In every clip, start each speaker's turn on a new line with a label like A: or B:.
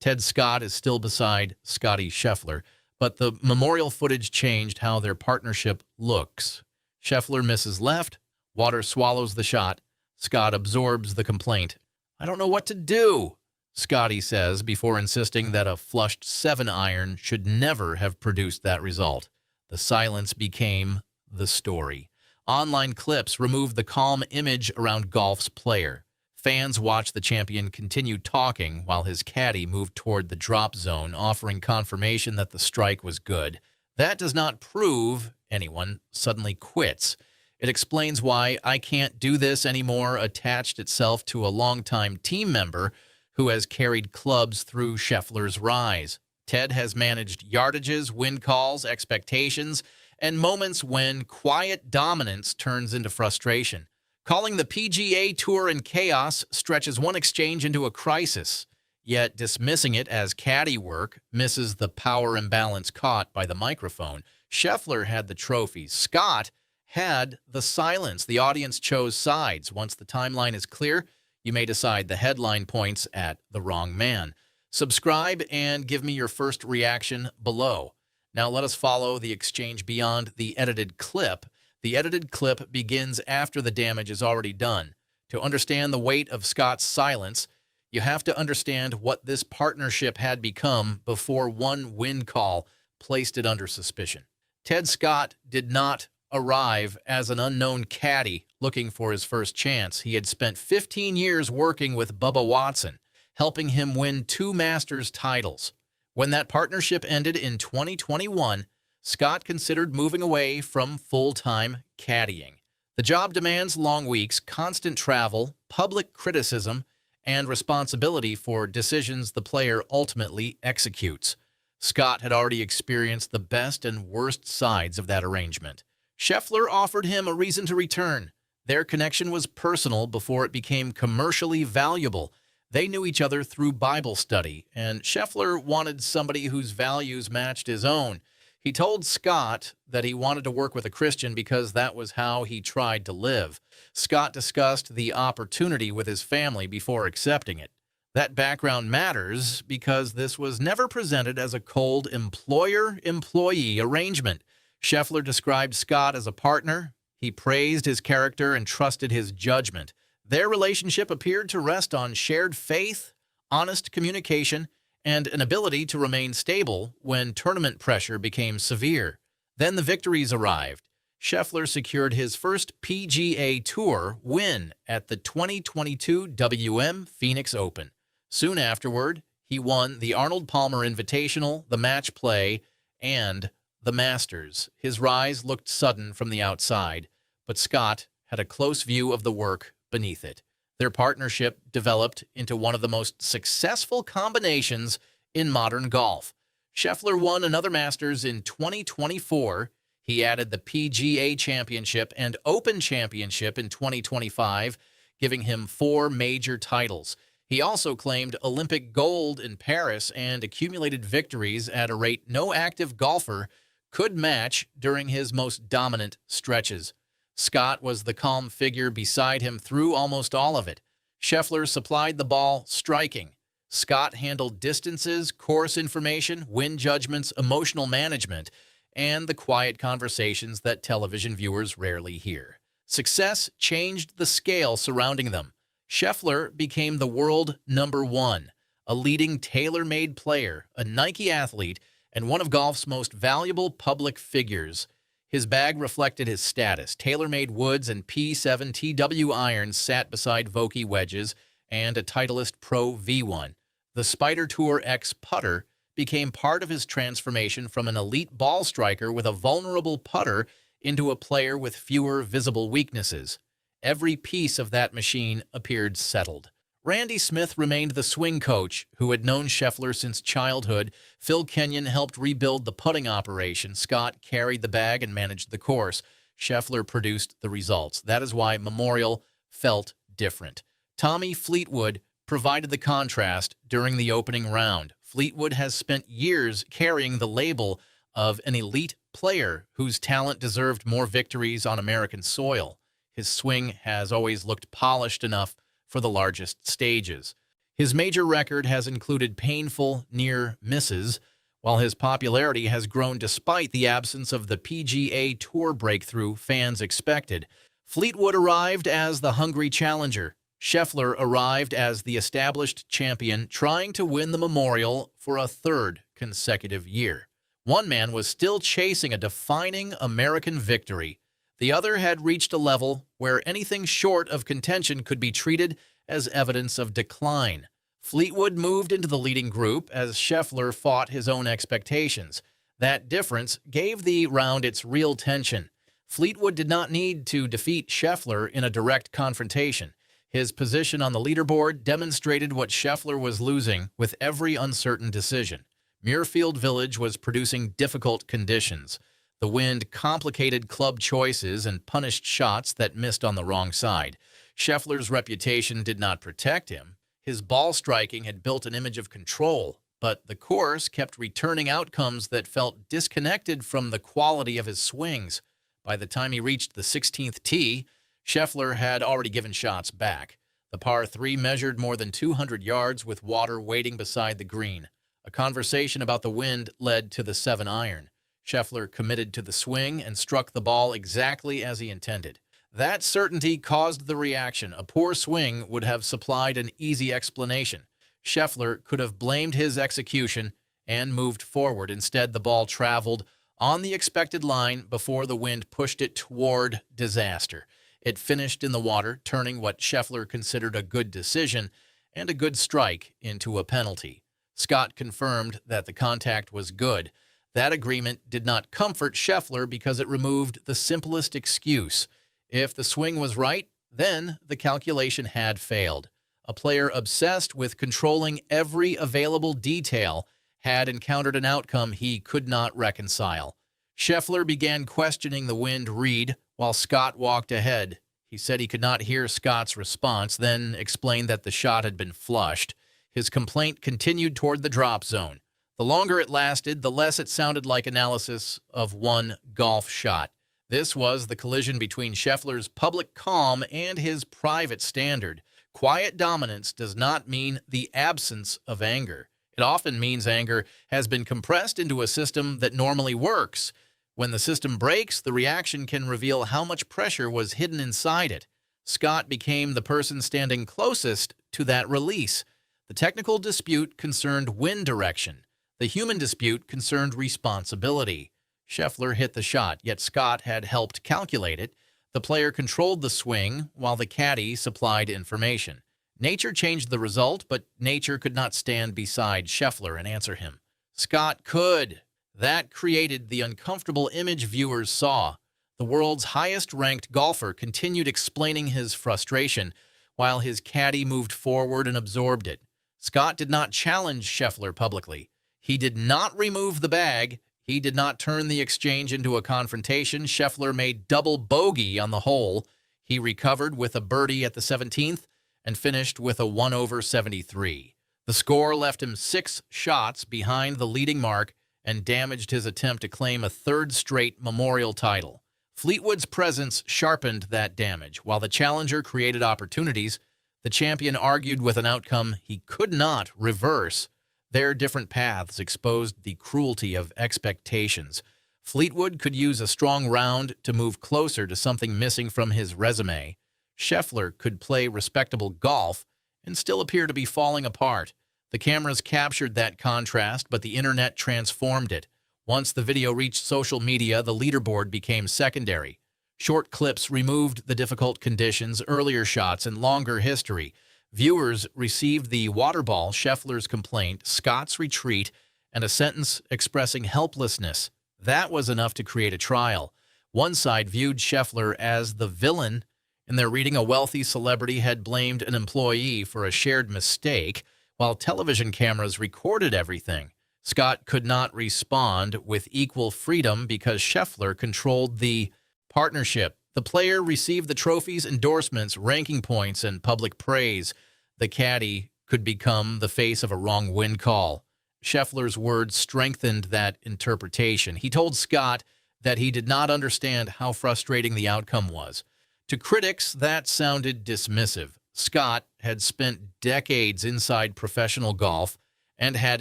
A: Ted Scott is still beside Scottie Scheffler, but the memorial footage changed how their partnership looks. Scheffler misses left, Water swallows the shot, Scott absorbs the complaint. "I don't know what to do," Scottie says before insisting that a flushed 7-iron should never have produced that result. The silence became the story. Online clips removed the calm image around golf's player. Fans watched the champion continue talking while his caddy moved toward the drop zone, offering confirmation that the strike was good. That does not prove anyone suddenly quits. It explains why "I can't do this anymore" attached itself to a longtime team member who has carried clubs through Scheffler's rise. Ted has managed yardages, wind calls, expectations, and moments when quiet dominance turns into frustration. Calling the PGA Tour in chaos stretches one exchange into a crisis, yet dismissing it as caddy work misses the power imbalance caught by the microphone. Scheffler had the trophies. Scott had the silence. The audience chose sides. Once the timeline is clear, you may decide the headline points at the wrong man. Subscribe and give me your first reaction below. Now let us follow the exchange beyond the edited clip. The edited clip begins after the damage is already done. To understand the weight of Scott's silence, you have to understand what this partnership had become before one wind call placed it under suspicion. Ted Scott did not arrive as an unknown caddy looking for his first chance. He had spent 15 years working with Bubba Watson, helping him win 2 Masters titles. When that partnership ended in 2021, Scott considered moving away from full-time caddying. The job demands long weeks, constant travel, public criticism, and responsibility for decisions the player ultimately executes. Scott had already experienced the best and worst sides of that arrangement. Scheffler offered him a reason to return. Their connection was personal before it became commercially valuable. They knew each other through Bible study, and Scheffler wanted somebody whose values matched his own. He told Scott that he wanted to work with a Christian because that was how he tried to live. Scott discussed the opportunity with his family before accepting it. That background matters because this was never presented as a cold employer-employee arrangement. Scheffler described Scott as a partner. He praised his character and trusted his judgment. Their relationship appeared to rest on shared faith, honest communication, and an ability to remain stable when tournament pressure became severe. Then the victories arrived. Scheffler secured his first PGA Tour win at the 2022 WM Phoenix Open. Soon afterward, he won the Arnold Palmer Invitational, the Match Play, and the Masters. His rise looked sudden from the outside, but Scott had a close view of the work beneath it. Their partnership developed into one of the most successful combinations in modern golf. Scheffler won another Masters in 2024. He added the PGA Championship and Open Championship in 2025, giving him 4 major titles. He also claimed Olympic gold in Paris and accumulated victories at a rate no active golfer could match during his most dominant stretches. Scott was the calm figure beside him through almost all of it. Scheffler supplied the ball striking. Scott handled distances, course information, wind judgments, emotional management, and the quiet conversations that television viewers rarely hear. Success changed the scale surrounding them. Scheffler became the world #1, a leading tailor-made player, a Nike athlete, and one of golf's most valuable public figures. His bag reflected his status. Tailor-made woods and P7 TW irons sat beside Vokey wedges and a Titleist Pro V1. The Spider Tour X putter became part of his transformation from an elite ball striker with a vulnerable putter into a player with fewer visible weaknesses. Every piece of that machine appeared settled. Randy Smith remained the swing coach, who had known Scheffler since childhood. Phil Kenyon helped rebuild the putting operation. Scott carried the bag and managed the course. Scheffler produced the results. That is why Memorial felt different. Tommy Fleetwood provided the contrast during the opening round. Fleetwood has spent years carrying the label of an elite player whose talent deserved more victories on American soil. His swing has always looked polished enough for the largest stages. His major record has included painful near misses, while his popularity has grown despite the absence of the PGA Tour breakthrough fans expected. Fleetwood arrived as the hungry challenger. Scheffler arrived as the established champion, trying to win the Memorial for a third consecutive year. One man was still chasing a defining American victory. The other had reached a level where anything short of contention could be treated as evidence of decline. Fleetwood moved into the leading group as Scheffler fought his own expectations. That difference gave the round its real tension. Fleetwood did not need to defeat Scheffler in a direct confrontation. His position on the leaderboard demonstrated what Scheffler was losing with every uncertain decision. Muirfield Village was producing difficult conditions. The wind complicated club choices and punished shots that missed on the wrong side. Scheffler's reputation did not protect him. His ball striking had built an image of control, but the course kept returning outcomes that felt disconnected from the quality of his swings. By the time he reached the 16th tee, Scheffler had already given shots back. The par 3 measured more than 200 yards with water waiting beside the green. A conversation about the wind led to the 7-iron. Scheffler committed to the swing and struck the ball exactly as he intended. That certainty caused the reaction. A poor swing would have supplied an easy explanation. Scheffler could have blamed his execution and moved forward. Instead, the ball traveled on the expected line before the wind pushed it toward disaster. It finished in the water, turning what Scheffler considered a good decision and a good strike into a penalty. Scott confirmed that the contact was good. That agreement did not comfort Scheffler because it removed the simplest excuse. If the swing was right, then the calculation had failed. A player obsessed with controlling every available detail had encountered an outcome he could not reconcile. Scheffler began questioning the wind read while Scott walked ahead. He said he could not hear Scott's response, then explained that the shot had been flushed. His complaint continued toward the drop zone. The longer it lasted, the less it sounded like analysis of one golf shot. This was the collision between Scheffler's public calm and his private standard. Quiet dominance does not mean the absence of anger. It often means anger has been compressed into a system that normally works. When the system breaks, the reaction can reveal how much pressure was hidden inside it. Scott became the person standing closest to that release. The technical dispute concerned wind direction. The human dispute concerned responsibility. Scheffler hit the shot, yet Scott had helped calculate it. The player controlled the swing, while the caddy supplied information. Nature changed the result, but nature could not stand beside Scheffler and answer him. Scott could. That created the uncomfortable image viewers saw. The world's highest-ranked golfer continued explaining his frustration, while his caddy moved forward and absorbed it. Scott did not challenge Scheffler publicly. He did not remove the bag. He did not turn the exchange into a confrontation. Scheffler made double bogey on the hole. He recovered with a birdie at the 17th and finished with a 1/73. The score left him 6 shots behind the leading mark and damaged his attempt to claim a third straight Memorial title. Fleetwood's presence sharpened that damage. While the challenger created opportunities, the champion argued with an outcome he could not reverse. Their different paths exposed the cruelty of expectations. Fleetwood could use a strong round to move closer to something missing from his resume. Scheffler could play respectable golf and still appear to be falling apart. The cameras captured that contrast, but the internet transformed it. Once the video reached social media, the leaderboard became secondary. Short clips removed the difficult conditions, earlier shots, and longer history. Viewers received the water ball, Scheffler's complaint, Scott's retreat, and a sentence expressing helplessness. That was enough to create a trial. One side viewed Scheffler as the villain. In their reading, a wealthy celebrity had blamed an employee for a shared mistake, while television cameras recorded everything. Scott could not respond with equal freedom because Scheffler controlled the partnership. The player received the trophies, endorsements, ranking points, and public praise. The caddy could become the face of a wrong wind call. Scheffler's words strengthened that interpretation. He told Scott that he did not understand how frustrating the outcome was. To critics, that sounded dismissive. Scott had spent decades inside professional golf and had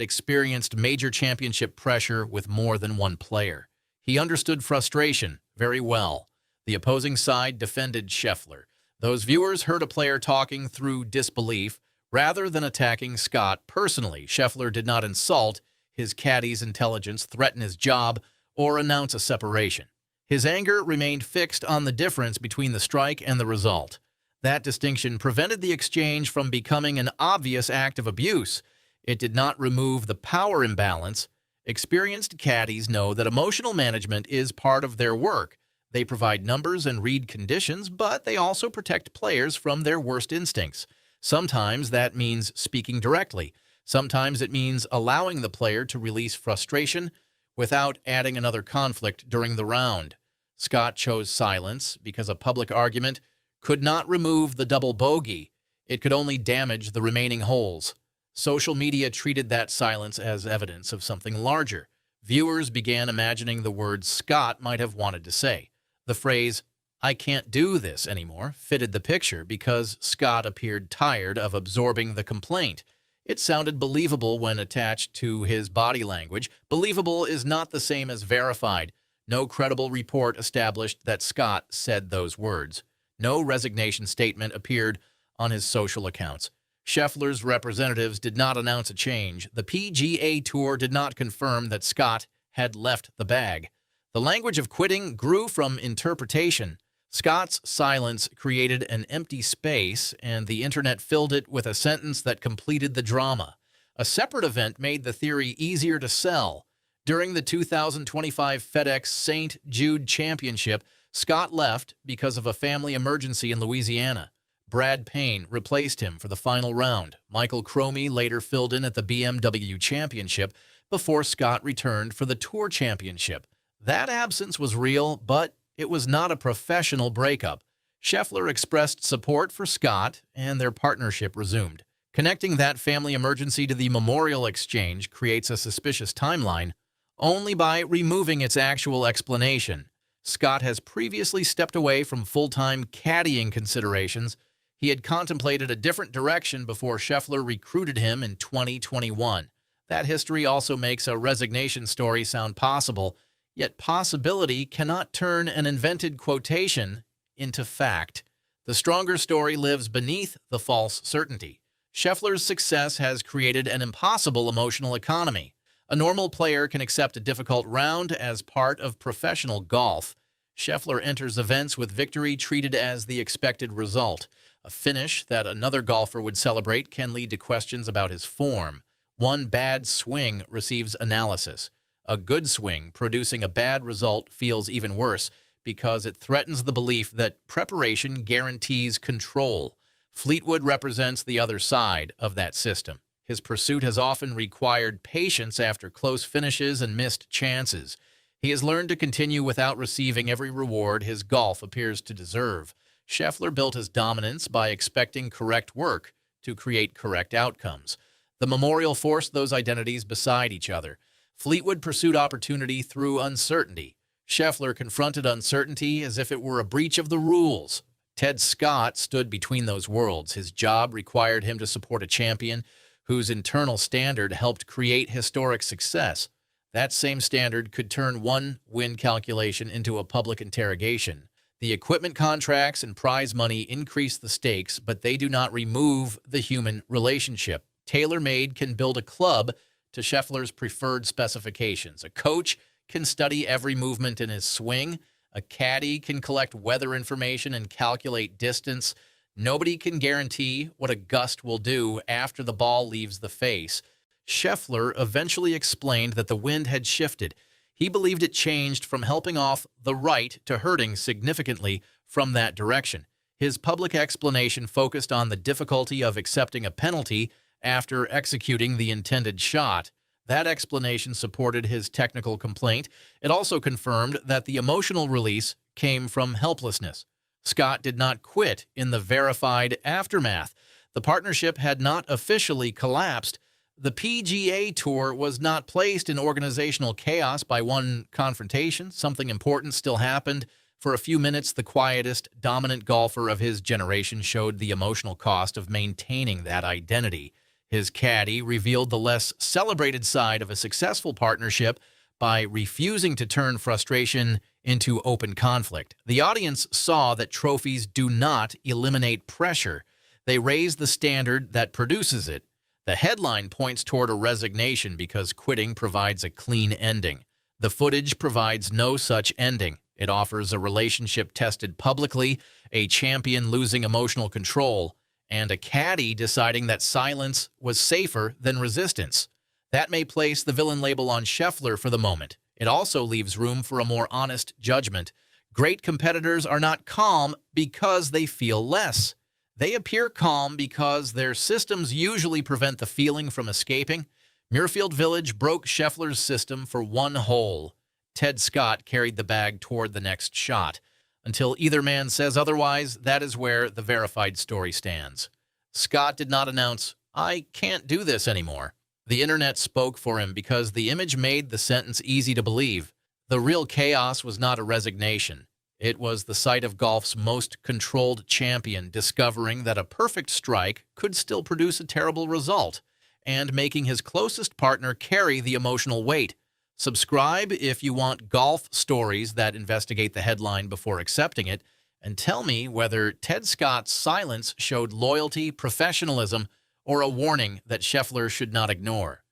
A: experienced major championship pressure with more than one player. He understood frustration very well. The opposing side defended Scheffler. Those viewers heard a player talking through disbelief rather than attacking Scott personally. Scheffler did not insult his caddy's intelligence, threaten his job, or announce a separation. His anger remained fixed on the difference between the strike and the result. That distinction prevented the exchange from becoming an obvious act of abuse. It did not remove the power imbalance. Experienced caddies know that emotional management is part of their work. They provide numbers and read conditions, but they also protect players from their worst instincts. Sometimes that means speaking directly. Sometimes it means allowing the player to release frustration without adding another conflict during the round. Scott chose silence because a public argument could not remove the double bogey. It could only damage the remaining holes. Social media treated that silence as evidence of something larger. Viewers began imagining the words Scott might have wanted to say. The phrase, "I can't do this anymore," fitted the picture because Scott appeared tired of absorbing the complaint. It sounded believable when attached to his body language. Believable is not the same as verified. No credible report established that Scott said those words. No resignation statement appeared on his social accounts. Scheffler's representatives did not announce a change. The PGA Tour did not confirm that Scott had left the bag. The language of quitting grew from interpretation. Scott's silence created an empty space, and the internet filled it with a sentence that completed the drama. A separate event made the theory easier to sell. During the 2025 FedEx St. Jude Championship, Scott left because of a family emergency in Louisiana. Brad Payne replaced him for the final round. Michael Cromie later filled in at the BMW Championship before Scott returned for the Tour Championship. That absence was real, but it was not a professional breakup. Scheffler expressed support for Scott, and their partnership resumed. Connecting that family emergency to the memorial exchange creates a suspicious timeline only by removing its actual explanation. Scott has previously stepped away from full-time caddying considerations. He had contemplated a different direction before Scheffler recruited him in 2021. That history also makes a resignation story sound possible, yet possibility cannot turn an invented quotation into fact. The stronger story lives beneath the false certainty. Scheffler's success has created an impossible emotional economy. A normal player can accept a difficult round as part of professional golf. Scheffler enters events with victory treated as the expected result. A finish that another golfer would celebrate can lead to questions about his form. One bad swing receives analysis. A good swing producing a bad result feels even worse because it threatens the belief that preparation guarantees control. Fleetwood represents the other side of that system. His pursuit has often required patience after close finishes and missed chances. He has learned to continue without receiving every reward his golf appears to deserve. Scheffler built his dominance by expecting correct work to create correct outcomes. The memorial forced those identities beside each other. Fleetwood pursued opportunity through uncertainty. Scheffler confronted uncertainty as if it were a breach of the rules. Ted Scott stood between those worlds. His job required him to support a champion whose internal standard helped create historic success. That same standard could turn one win calculation into a public interrogation. The equipment contracts and prize money increase the stakes, but they do not remove the human relationship. TaylorMade can build a club to Scheffler's preferred specifications. A coach can study every movement in his swing. A caddy can collect weather information and calculate distance. Nobody can guarantee what a gust will do after the ball leaves the face. Scheffler eventually explained that the wind had shifted. He believed it changed from helping off the right to hurting significantly from that direction. His public explanation focused on the difficulty of accepting a penalty after executing the intended shot. That explanation supported his technical complaint. It also confirmed that the emotional release came from helplessness. Scott did not quit in the verified aftermath. The partnership had not officially collapsed. The PGA Tour was not placed in organizational chaos by one confrontation. Something important still happened. For a few minutes, the quietest, dominant golfer of his generation showed the emotional cost of maintaining that identity. His caddy revealed the less celebrated side of a successful partnership by refusing to turn frustration into open conflict. The audience saw that trophies do not eliminate pressure. They raise the standard that produces it. The headline points toward a resignation because quitting provides a clean ending. The footage provides no such ending. It offers a relationship tested publicly, a champion losing emotional control, and a caddy deciding that silence was safer than resistance. That may place the villain label on Scheffler for the moment. It also leaves room for a more honest judgment. Great competitors are not calm because they feel less. They appear calm because their systems usually prevent the feeling from escaping. Muirfield Village broke Scheffler's system for one hole. Ted Scott carried the bag toward the next shot. Until either man says otherwise, that is where the verified story stands. Scott did not announce, "I can't do this anymore." The internet spoke for him because the image made the sentence easy to believe. The real chaos was not a resignation. It was the sight of golf's most controlled champion discovering that a perfect strike could still produce a terrible result, and making his closest partner carry the emotional weight. Subscribe if you want golf stories that investigate the headline before accepting it, and tell me whether Ted Scott's silence showed loyalty, professionalism, or a warning that Scheffler should not ignore.